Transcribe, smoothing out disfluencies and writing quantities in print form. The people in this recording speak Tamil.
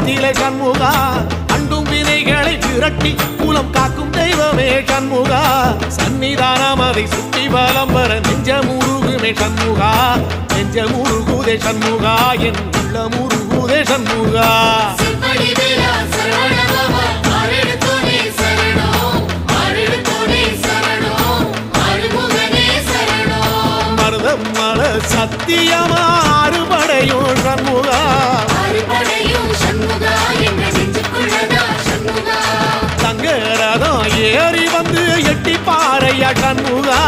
கோலத்திலே சண்முகா அண்டும் வினைகளை விரட்டி குலம் காக்கும் தெய்வமே சண்முகா சன்னிதானம் அதை சுற்றி பலம் வர நெஞ்சமுருகுமே சண்முகா நெஞ்சமுருகுதே சண்முகா என் உள்ள முருகுதே சண்முகா மருதமல சத்தியமா அறுபடையும் சண்முகா தங்கரதம் ஏறி வந்து எட்டி பாறையா சண்முகா